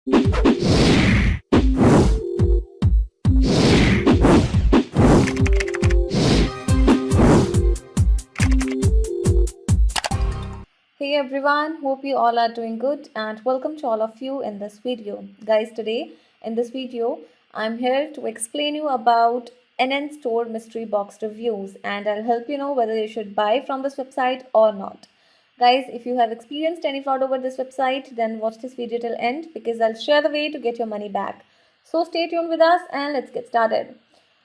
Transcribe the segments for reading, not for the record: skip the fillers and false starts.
Hey everyone, hope you all are doing good and welcome to all of you in this video. Guys, today in this video, I'm here to explain you about NN Store mystery box reviews and I'll help you know whether you should buy from this website or not. Guys, if you have experienced any fraud over this website, then watch this video till end because I'll share the way to get your money back. So stay tuned with us and let's get started.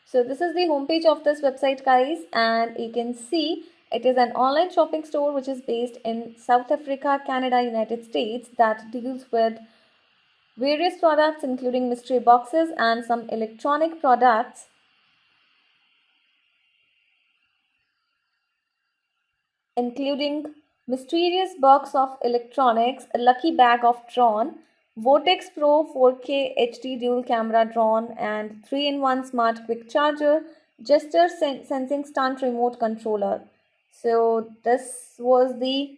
So this is the homepage of this website, guys, and you can see it is an online shopping store which is based in South Africa, Canada, United States that deals with various products including mystery boxes and some electronic products including mysterious box of electronics, a lucky bag of drone, Vortex Pro 4K HD dual camera drone and 3-in-1 smart quick charger, gesture sensing stunt remote controller. So this was the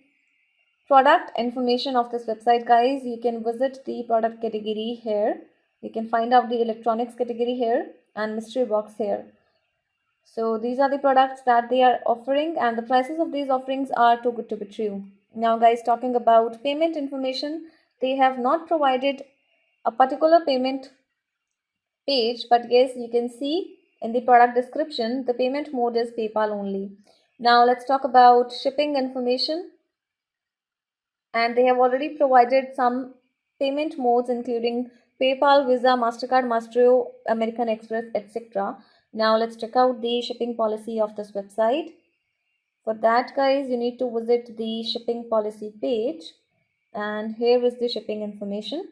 product information of this website, guys. You can visit the product category here. You can find out the electronics category here and mystery box here. So these are the products that they are offering and the prices of these offerings are too good to be true. Now guys, talking about payment information, they have not provided a particular payment page, but yes, you can see in the product description the payment mode is PayPal only. Now let's talk about shipping information, and they have already provided some payment modes including PayPal, Visa, Mastercard, Mastro, American Express, etc. Now let's check out the shipping policy of this website. For that, guys, you need to visit the shipping policy page, and here is the shipping information.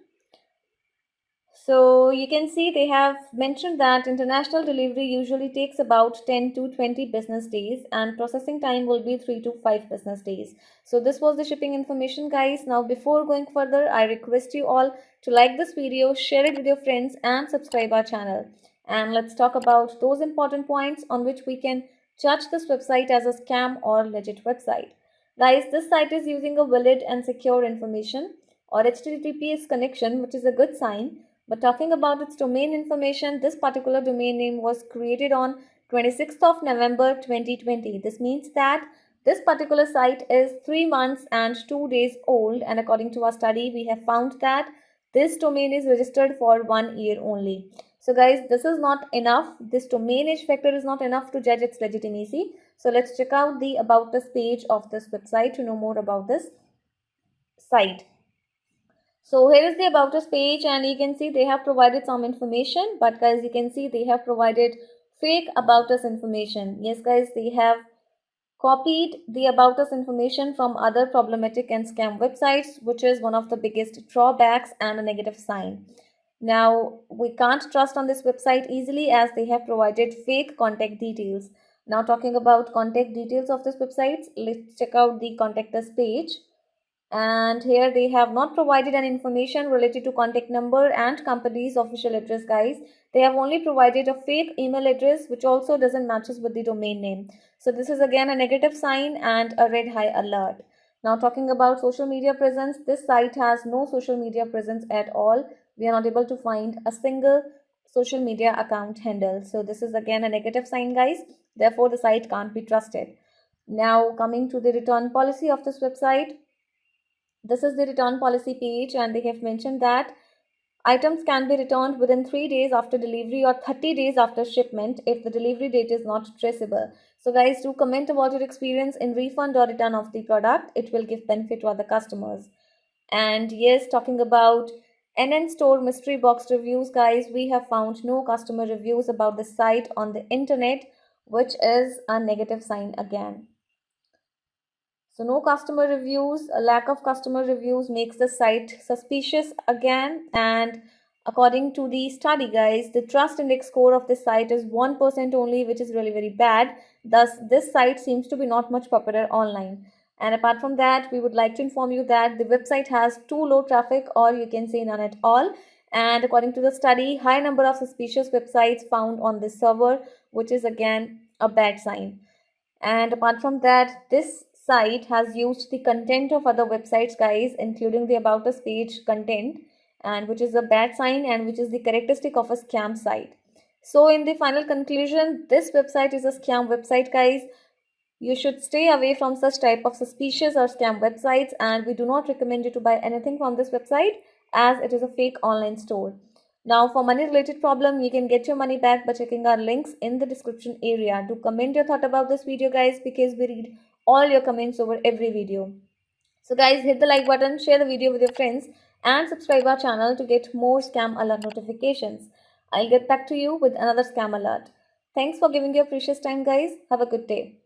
So you can see they have mentioned that international delivery usually takes about 10 to 20 business days and processing time will be 3 to 5 business days. So this was the shipping information, guys. Now before going further, I request you all to like this video, share it with your friends and subscribe our channel. And let's talk about those important points on which we can judge this website as a scam or legit website. Guys, this site is using a valid and secure information or HTTPS connection, which is a good sign. But talking about its domain information, this particular domain name was created on 26th of November 2020. This means that this particular site is 3 months and 2 days old, and according to our study, we have found that this domain is registered for 1 year only. So guys, this is not enough. This domain age factor is not enough to judge its legitimacy. So let's check out the About Us page of this website to know more about this site. So here is the About Us page, and you can see they have provided some information, but guys, you can see they have provided fake About Us information. Yes guys, they have copied the About Us information from other problematic and scam websites, which is one of the biggest drawbacks and a negative sign. Now we can't trust on this website easily as they have provided fake contact details. Now talking about contact details of this website, let's check out the Contact Us page. And here they have not provided any information related to contact number and company's official address, guys. They have only provided a fake email address which also doesn't matches with the domain name. So this is again a negative sign and a red high alert. Now talking about social media presence, this site has no social media presence at all. We are not able to find a single social media account handle. So this is again a negative sign, guys. Therefore the site can't be trusted. Now coming to the return policy of this website, this is the return policy page, and they have mentioned that items can be returned within 3 days after delivery or 30 days after shipment if the delivery date is not traceable. So guys, do comment about your experience in refund or return of the product. It will give benefit to other customers. And yes, talking about NN Store mystery box reviews, guys, we have found no customer reviews about the site on the internet, which is a negative sign again. So no customer reviews, a lack of customer reviews makes the site suspicious again. And according to the study, guys, the trust index score of this site is 1% only, which is really very bad. Thus, this site seems to be not much popular online. And apart from that, we would like to inform you that the website has too low traffic, or you can say none at all. And according to the study, high number of suspicious websites found on this server, which is again a bad sign. And apart from that, this site has used the content of other websites, guys, including the About Us page content, and which is a bad sign and which is the characteristic of a scam site. So in the final conclusion, this website is a scam website, guys. You should stay away from such type of suspicious or scam websites, and we do not recommend you to buy anything from this website as it is a fake online store. Now for money related problem, you can get your money back by checking our links in the description area. Do comment your thought about this video, guys, because we read all your comments over every video. So guys, hit the like button, share the video with your friends, and subscribe our channel to get more scam alert notifications. I'll get back to you with another scam alert. Thanks for giving your precious time, guys. Have a good day.